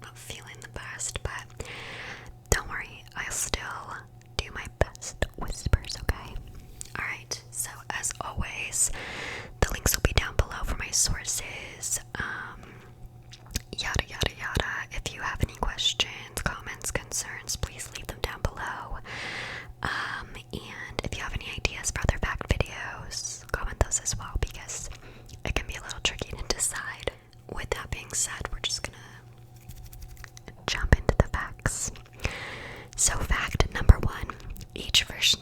not feeling the best, but don't worry, I'll still do my best whispers, okay? Alright, so as always, the links will be down below for my sources, yada yada yada. If you have any questions, comments, concerns, please leave them down below. And if you have any ideas for other fact videos, comment those as well, because it can be a little tricky to decide. With that being said, we're just gonna jump into the facts. So fact number 1, each First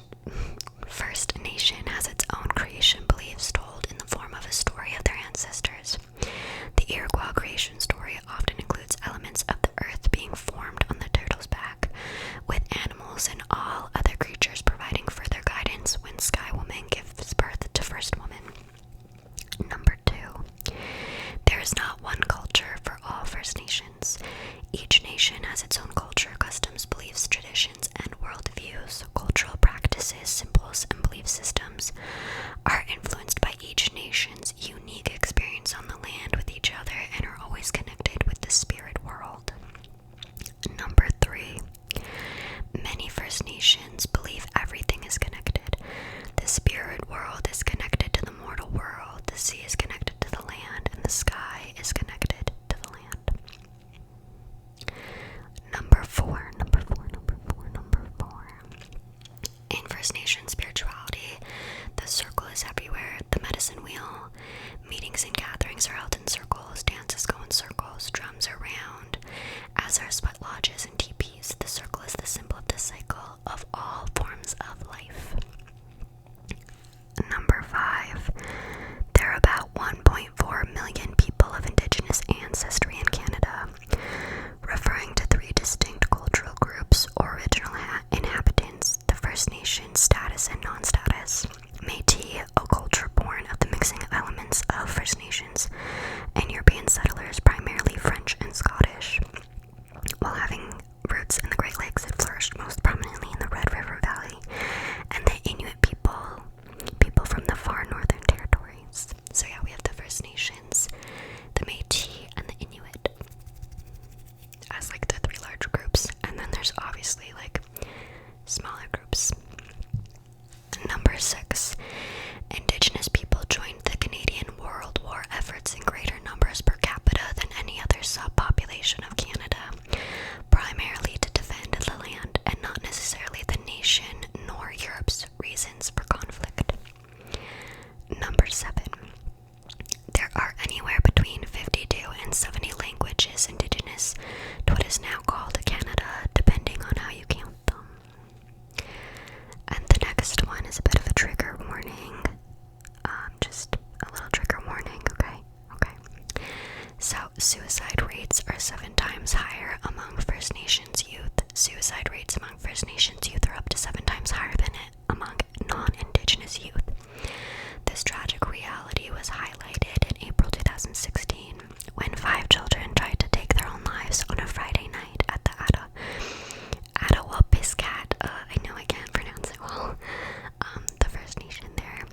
Nation has its own creation beliefs told in the form of a story of their ancestors. The Iroquois creation story often includes elements of the earth being formed on the turtle's back, with animals and all other creatures providing further guidance when Sky Woman gives birth to First Woman. Number 2. There is not one culture for all First Nations. Each nation has its own culture, customs, beliefs, traditions, and worldviews. Cultural practices, symbols, and belief systems are influenced by each nation's unique experience on the land with each other and are always connected with the spirit world. Number 3. Many First Nations believe everything is connected. The spirit world is connected to the mortal world, the sea is connected to the land, and the sky is connected to the land. Number 4. In First Nation spirituality, the circle is everywhere. The medicine wheel, meetings and gatherings are held in circles, dances go in circles, drums are round, as are sweat lodges and teepees. The circle is the symbol of the cycle of all forms of life. Number 5. There are about 1.4 million people of Indigenous ancestry in Canada, referring to 3 distinct cultural groups or original inhabitants: the First Nations, status, and non-status. Métis, a culture born of the mixing of elements of First Nations and European settlers, primarily French and Scottish. While having roots in the Great Lakes, it flourished most prominently in the Red River Valley, and the Inuit people from the far northern territories. So yeah, we have the First Nations, the Métis, and the Inuit as like the 3 large groups, and then there's obviously like smaller groups. Number 6. Indigenous people joined the Canadian World War efforts in greater numbers per capita than any other subpopulation of Canada, primarily to defend the land and not necessarily the nation nor Europe's reasons for conflict. Number 7. There are anywhere between 52 and 70 languages indigenous to what is now called Canada, depending on how you count them. And the next one is a bit of a trigger warning. Just a little trigger warning, okay? So, suicide rates are 7 times higher among First Nations youth. Suicide rates among First Nations youth are up to 7 times higher than it among non-Indigenous youth. This tragic reality was highlighted in April 2016 when 5 children tried to take their own lives on a Friday night at the Attawapiskat, I know I can't pronounce it well, the First Nation there.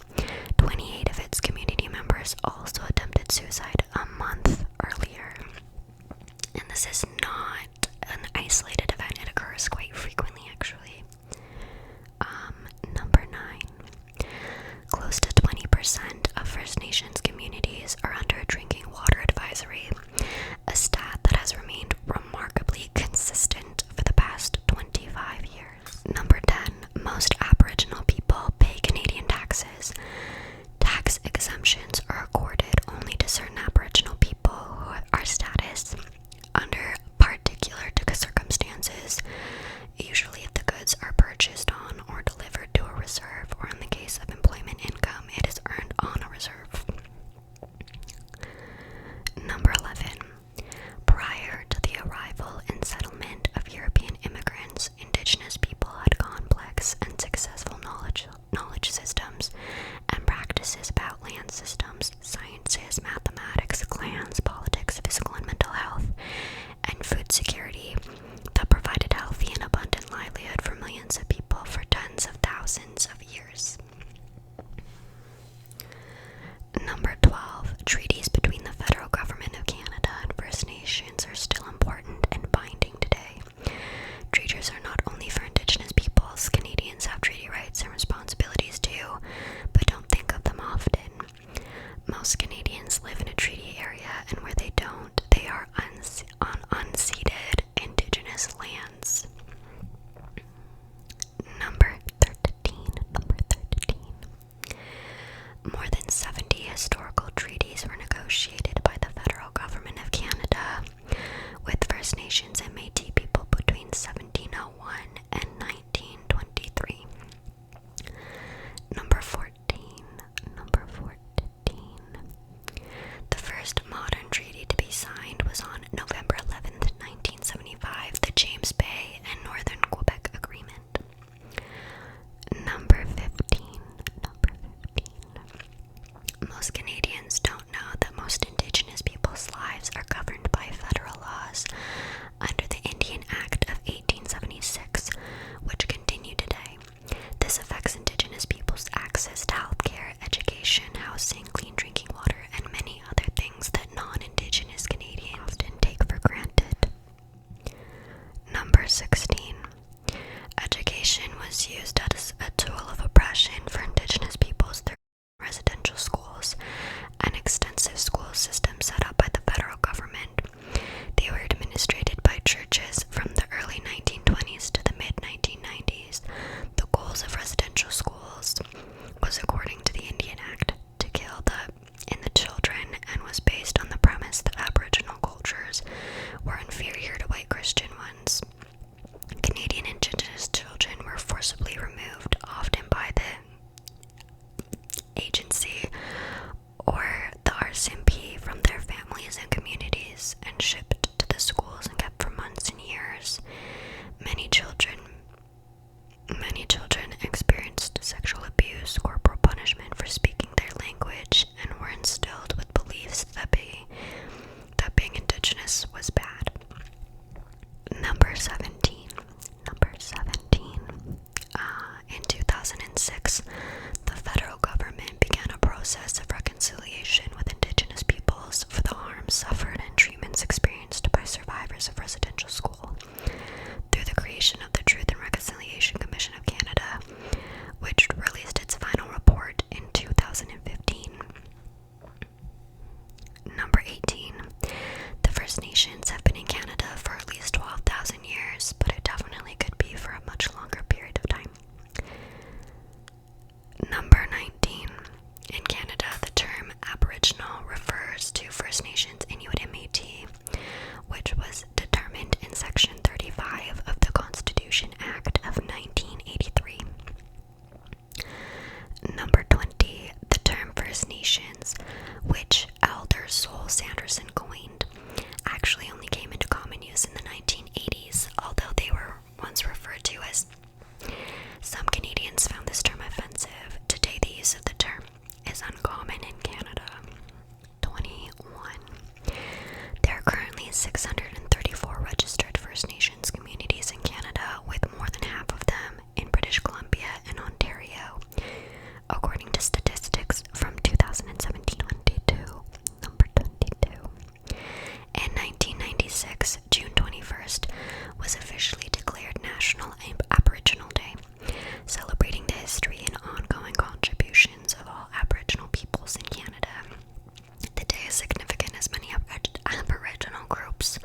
28 of its community members also attempted suicide a month earlier. And this is not an isolated event, it occurs quite frequently actually. Number 9. Close to 20% of First Nations communities are under a drinking water advisory, a stat that has remained remarkably consistent for the past 25 years. Number 10. Most Aboriginal people pay Canadian taxes. Tax exemptions are accorded only to certain Aboriginal people who are status under laws under the Indian Act of 1876, which continue today. This affects Indigenous peoples' access to healthcare, education, housing, clean drinking water, and many other things that non-Indigenous Canadians didn't take for granted. Number 16. Education was used as a tool of oppression for Indigenous peoples through residential schools, an extensive school system set up by the federal government. They were administered by churches from the early 1920s to the mid-1990s. The goals of residential schools was, according to the Indian Act, to kill the children, and was based on the premise that Aboriginal cultures were inferior to white Christian ones. Canadian Indigenous children were forcibly removed, often by the agency or the RCMP, from their families and communities, and shipped to the schools and kept for months and years. Many children experienced sexual abuse, corporal punishment for speaking their language, and were instilled with beliefs that being Indigenous was bad. Number 17. In 2006, the federal government began a process of reconciliation with Indigenous peoples for the harm suffered and treatments experienced by survivors of residential school through the creation of the Truth and Reconciliation Commission of Canada, which released its final report in 2015. Number 18. The First Nations have been in Canada for at least 12,000 years, but it definitely could be for a much longer period of time. Number 19. In Canada, the term Aboriginal refers to First Nations Inuit and Métis, which was determined in Section 35 of the Constitution Act of 1983. Number 20. The term First Nations, which Elder Sol Sanderson coined, actually only came into common use in the 1980s, although they were once referred to as. Some Canadians found this term offensive. Today, the use of the term is uncommon in Canada. 21. There are currently 634 registered First Nations communities in Canada, with more than half of them in British Columbia and Ontario, according to statistics from 2017-22. Number 22. In 1996, June 21st, was officially declared National Aboriginal Day, celebrating the history and ongoing contributions of all Aboriginal peoples in Canada. The day is significant as many Aboriginal groups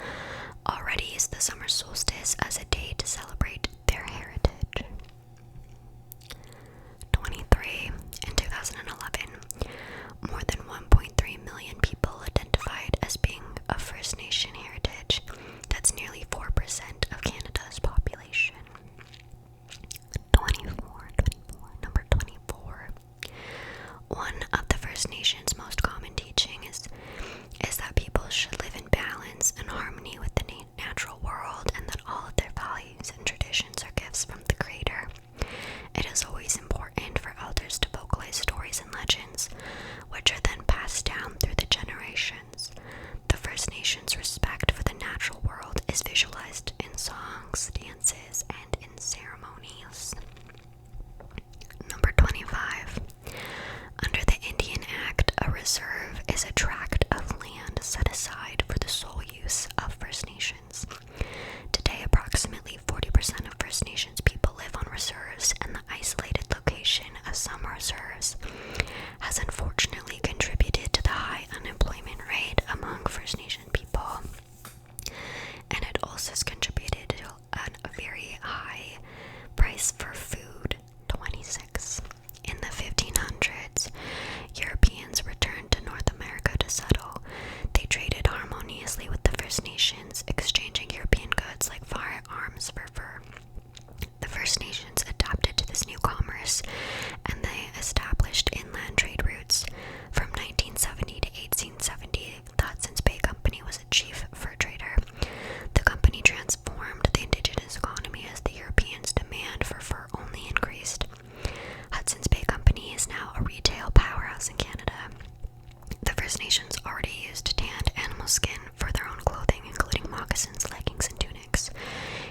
moccasins, leggings, and tunics.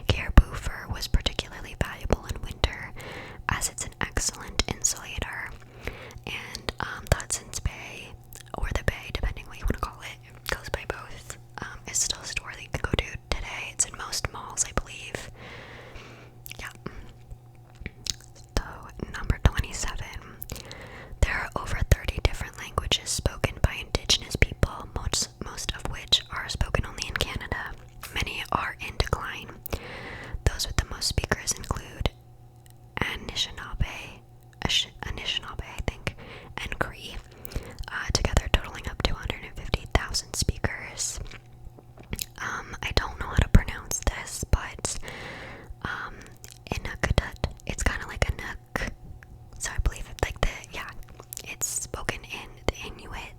Caribou fur was particularly valuable in winter, as it's an excellent insulator. And the Hudson's Bay, or the Bay, depending what you want to call it, goes by both, is still a store that you can go to today. It's in most malls, I believe. Yeah. So, number 27. There are over 30 different languages spoken by Indigenous people, most of which are spoken only in Canada. Many are in decline. Those with the most speakers include Anishinaabe, I think, and Cree, together totaling up to 150,000 speakers. I don't know how to pronounce this, but Inuktitut, it's kind of like a nook, so I believe it's like it's spoken in the Inuit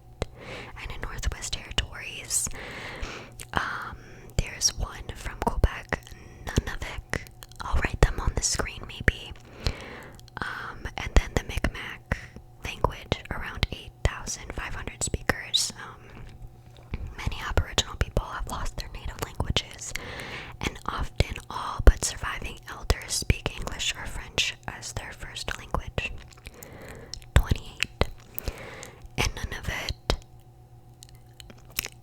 and in Northwest Territories. There's one from Quebec, Nunavik. I'll write them on the screen maybe. And then the Mi'kmaq language, around 8,500 speakers. Many Aboriginal people have lost their native languages, and often all but surviving elders speak English or French as their first language. 28. Nunavut,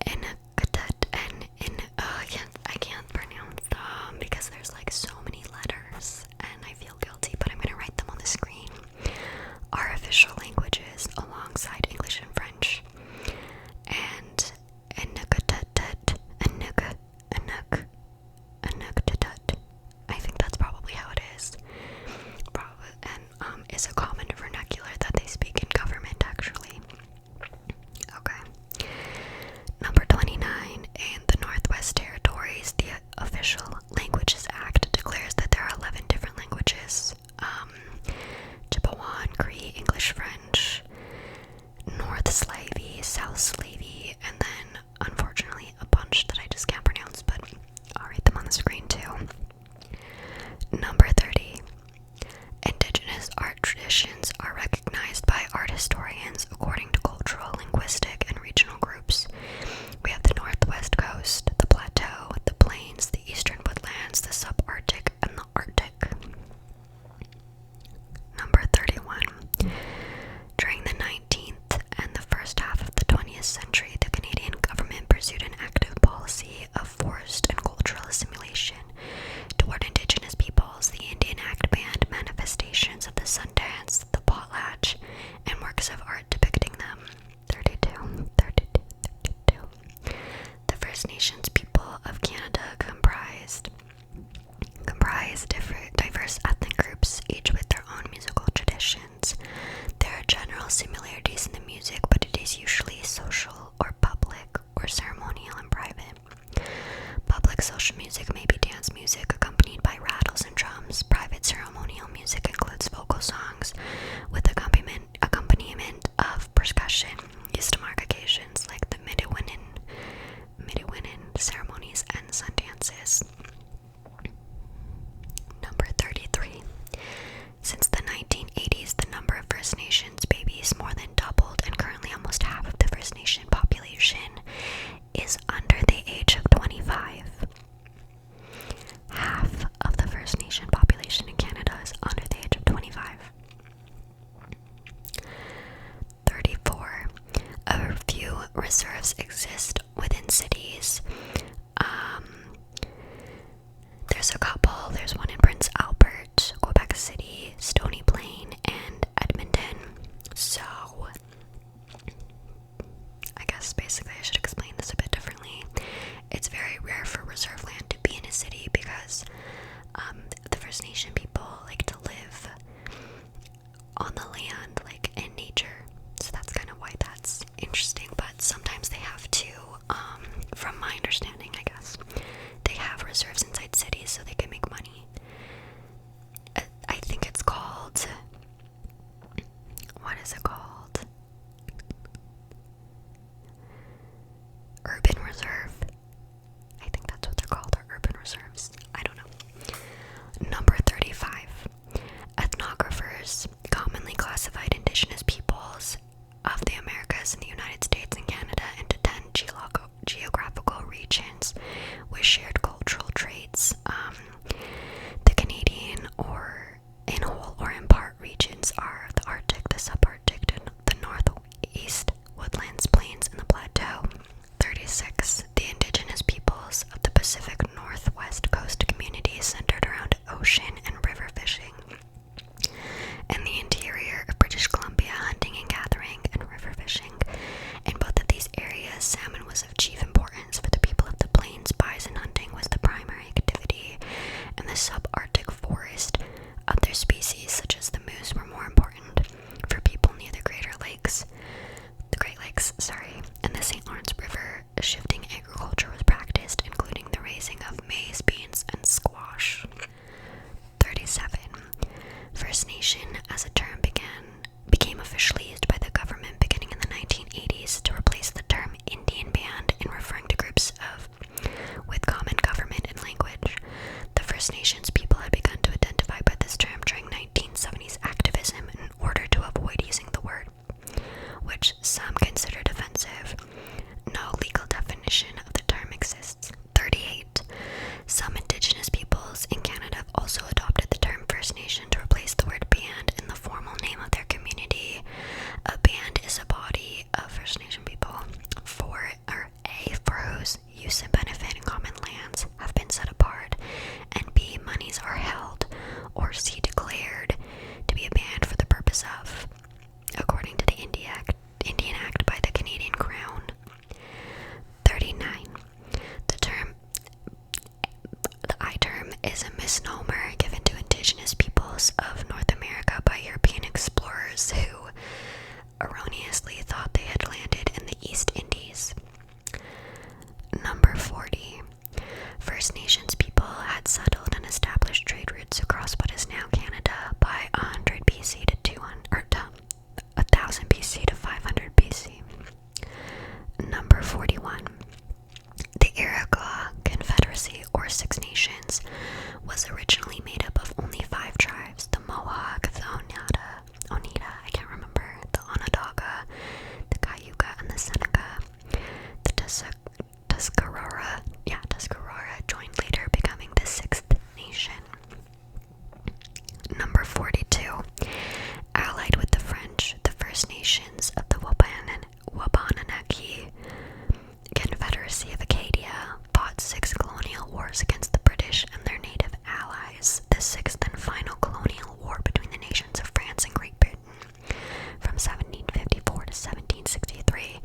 Inuktitut, and I can't pronounce them because there's like so many letters, and I feel guilty, but I'm gonna write them on the screen. Are official languages alongside English and French. And Inuktitut, Inuktitut, I think that's probably how it is. And is a common vernacular that they speak in government, actually. Okay. Number 29. In the Northwest Territories, the Official Languages Act declares that there are 11 different languages. Chippewan, Cree, English, French, North Slavey, South Slavey, and then, unfortunately, a bunch that I just can't pronounce, but I'll write them on the screen too. Number 30. Indigenous art traditions are recognized by art historians according to cultural, linguistic, and regional groups. We have the Northwest Coast, the Plateau, the Plains, the Eastern Woodlands, the Subarctic, and the Arctic. Number 31. During the 19th and the first half of the 20th century, the Canadian government pursued an active policy of forced and cultural assimilation toward Indigenous peoples. The Indian Act banned manifestations of the Sundance, the potlatch, and works of art depicting them. 32. The First Nations people of Canada comprise diverse ethnic groups, each with their own musical traditions. There are general similarities in the music, but it is usually social or public or ceremonial and private. Public social music may be dance music accompanied by rattles and drums. Private ceremonial music includes vocal songs with accompaniment of percussion used to mark occasions like the Midiwinin ceremonies and sun dances. Number 33. Since the 1980s, the number of First Nations babies more than doubled, and currently almost half of the First Nation population is under the age of 25. Half of the First Nation population in Canada is under the age of 25. 34. A few reserves exist within cities. There's a couple. There's one in Prince Albert, Quebec City, Stony Plain, and Edmonton. So, I guess basically I should explain this a bit differently. It's very rare for reserve land to be in a city because the First Nation people like to live on the land, like in nature. So that's kind of why that's interesting. But sometimes they have to, from my understanding, I guess, they have reserves inside cities so they can make money. I think it's called, what is it called? Urban reserve. I think that's what they're called, or urban reserves. I don't know. Number 35. Ethnographers commonly classified Indigenous peoples of the Americas in the United States and Canada into 10 geographical regions with shared is a misnomer given to indigenous peoples of North America by European explorers who erroneously thought they had landed in the East Indies. Number 40. First Nations people had settled and established trade routes across what is now Canada by 100 BC to 1000 BC to 500 BC. Number 41. The Iroquois Confederacy, or Six Nations, was originally made up of only 5 tribes: the Mohawk, the Oneida, I can't remember, the Onondaga, the Cayuga, and the Seneca. The Tuscarora joined later, becoming the Sixth Nation. Number 42. Allied with the French, the First Nations of the Wabanaki Confederacy of Acadia fought 6 colonial wars against the British and their native allies. The 6th and final colonial war between the nations of France and Great Britain from 1754 to 1763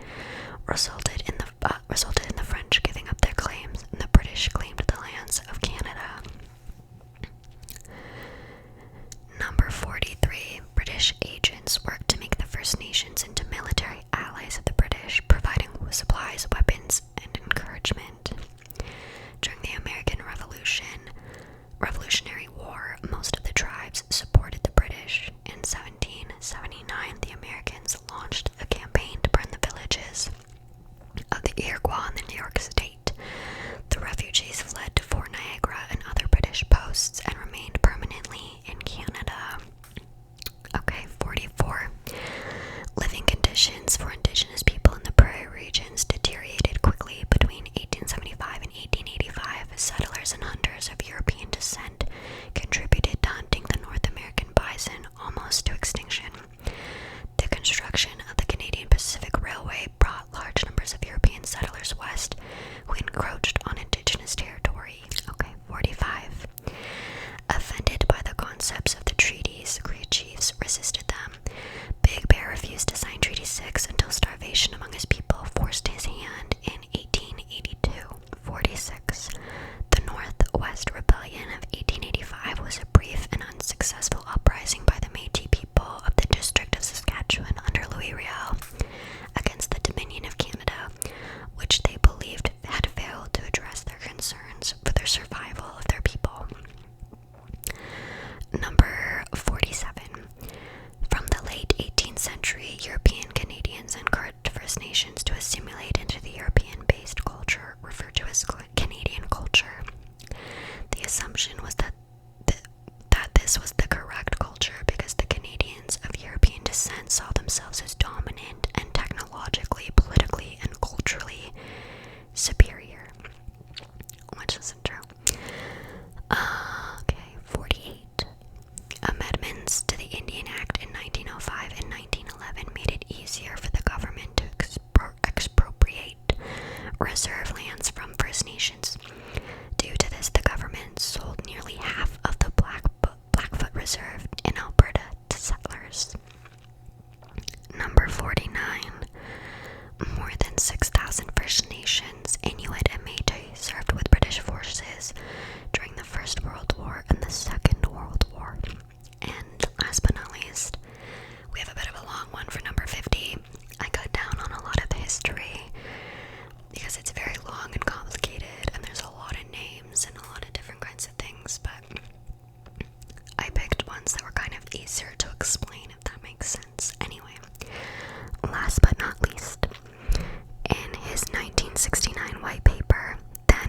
resulted in the French giving up their claims, and the British claimed the lands of Canada. Number 43. British agents worked to make the First Nations into military allies of the British, providing supplies, weapons, and encouragement. During the American Revolutionary War, most of the tribes supported the British. In 1779, the Americans launched a campaign to burn the villages of the Iroquois in the New York State. The refugees fled to Fort Niagara and other British posts and remained permanently in Canada. Okay, 44. Living conditions for Indigenous people in the prairie regions deteriorated quickly between 1875 and 1885. Settlers and hunters of European descent contributed to hunting the North American bison almost to extinction. The construction of the Canadian Pacific Railway brought large numbers of European settlers west who encroached on Indigenous territory. Okay, 45. Offended by the concepts of the treaties, Cree chiefs resisted them. Big Bear refused to sign Treaty 6 until starvation among his people forced his hand in 1882. 46. The Northwest Rebellion of 1885 was a brief and unsuccessful uprising by the Métis people of the district of Saskatchewan under Louis Riel against the Dominion of Canada, which they believed had failed to address their concerns for the survival of their people. Number 47. From the late 18th century, European Canadians encouraged First Nations to assimilate into the European-based culture referred to as Canadian culture. The assumption was that this was the correct culture because the Canadians of European descent saw themselves as dominant and technologically, politically, and culturally superior, which isn't true. Okay, 48. Amendments to the Indian Act in 1905 and 1911 made it easier for the government to expropriate reserve lands from First Nations. Due to this, the government sold nearly half of the Blackfoot Reserve in Alberta to settlers. Number 49. More than 6,000 First Nations, Inuit, and Métis served with British forces during the First World War and the Second World War. And last but not least, we have a bit of a long one for number 50. I cut down on a lot of the history because it's very long and complicated, and there's a lot of names and a lot of different kinds of things, but I picked ones that were kind of easier to explain, if that makes sense. Anyway, last but not least, in his 1969 white paper, then